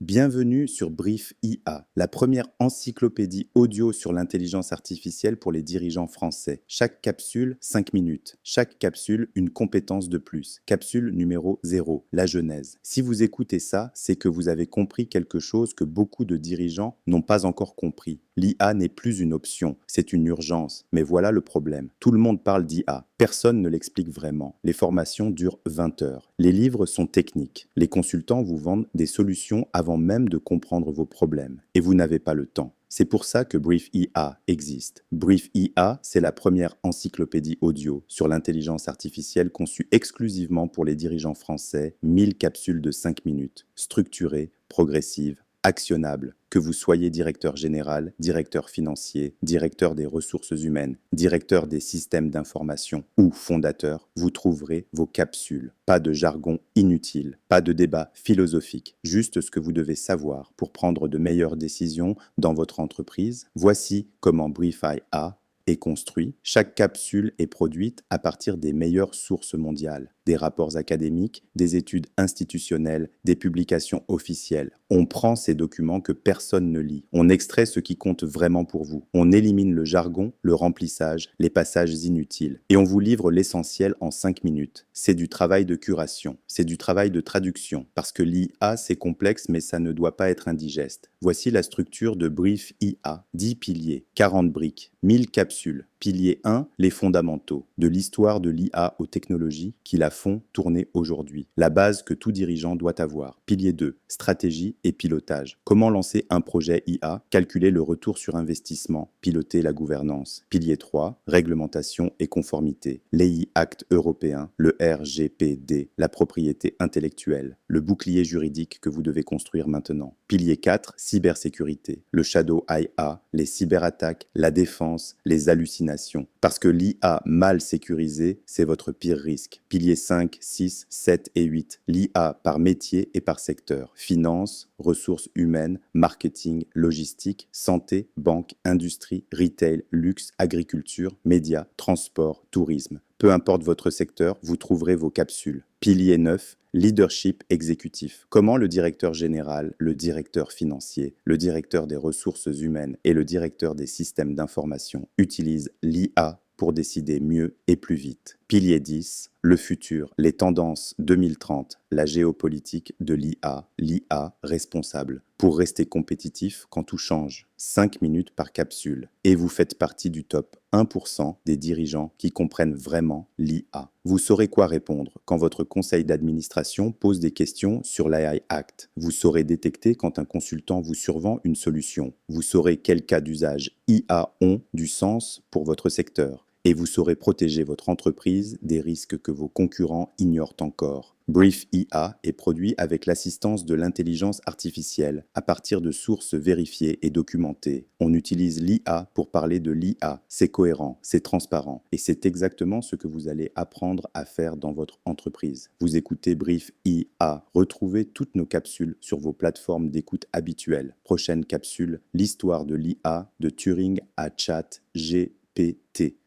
Bienvenue sur Brief IA, la première encyclopédie audio sur l'intelligence artificielle pour les dirigeants français. Chaque capsule, 5 minutes. Chaque capsule, une compétence de plus. Capsule numéro 0, la genèse. Si vous écoutez ça, c'est que vous avez compris quelque chose que beaucoup de dirigeants n'ont pas encore compris. L'IA n'est plus une option, c'est une urgence. Mais voilà le problème. Tout le monde parle d'IA. Personne ne l'explique vraiment. Les formations durent 20 heures. Les livres sont techniques. Les consultants vous vendent des solutions avant même de comprendre vos problèmes. Et vous n'avez pas le temps. C'est pour ça que Brief IA existe. Brief IA, c'est la première encyclopédie audio sur l'intelligence artificielle conçue exclusivement pour les dirigeants français, 1000 capsules de 5 minutes, structurées, progressives, actionnables. Que vous soyez directeur général, directeur financier, directeur des ressources humaines, directeur des systèmes d'information ou fondateur, vous trouverez vos capsules. Pas de jargon inutile, pas de débat philosophique, juste ce que vous devez savoir pour prendre de meilleures décisions dans votre entreprise. Voici comment Briefy A est construit. Chaque capsule est produite à partir des meilleures sources mondiales, des rapports académiques, des études institutionnelles, des publications officielles. On prend ces documents que personne ne lit. On extrait ce qui compte vraiment pour vous. On élimine le jargon, le remplissage, les passages inutiles. Et on vous livre l'essentiel en 5 minutes. C'est du travail de curation. C'est du travail de traduction. Parce que l'IA, c'est complexe, mais ça ne doit pas être indigeste. Voici la structure de Brief IA. 10 piliers, 40 briques, 1000 capsules. Pilier 1, les fondamentaux, de l'histoire de l'IA aux technologies qui la font tourner aujourd'hui. La base que tout dirigeant doit avoir. Pilier 2, stratégie et pilotage. Comment lancer un projet IA, calculer le retour sur investissement, piloter la gouvernance. Pilier 3, réglementation et conformité. L'EI Act européen, le RGPD, la propriété intellectuelle, le bouclier juridique que vous devez construire maintenant. Pilier 4, cybersécurité, le Shadow IA, les cyberattaques, la défense, les hallucinations. Parce que l'IA mal sécurisée, c'est votre pire risque. Piliers 5, 6, 7 et 8. L'IA par métier et par secteur. Finance, ressources humaines, marketing, logistique, santé, banque, industrie, retail, luxe, agriculture, médias, transport, tourisme. Peu importe votre secteur, vous trouverez vos capsules. Pilier 9, leadership exécutif. Comment le directeur général, le directeur financier, le directeur des ressources humaines et le directeur des systèmes d'information utilisent l'IA pour décider mieux et plus vite. Pilier 10, le futur, les tendances 2030, la géopolitique de l'IA responsable, pour rester compétitif quand tout change. 5 minutes par capsule. Et vous faites partie du top 1% des dirigeants qui comprennent vraiment l'IA. Vous saurez quoi répondre quand votre conseil d'administration pose des questions sur l'AI Act. Vous saurez détecter quand un consultant vous survend une solution. Vous saurez quels cas d'usage IA ont du sens pour votre secteur. Et vous saurez protéger votre entreprise des risques que vos concurrents ignorent encore. Brief IA est produit avec l'assistance de l'intelligence artificielle à partir de sources vérifiées et documentées. On utilise l'IA pour parler de l'IA. C'est cohérent, c'est transparent et c'est exactement ce que vous allez apprendre à faire dans votre entreprise. Vous écoutez Brief IA. Retrouvez toutes nos capsules sur vos plateformes d'écoute habituelles. Prochaine capsule, l'histoire de l'IA de Turing à ChatGPT.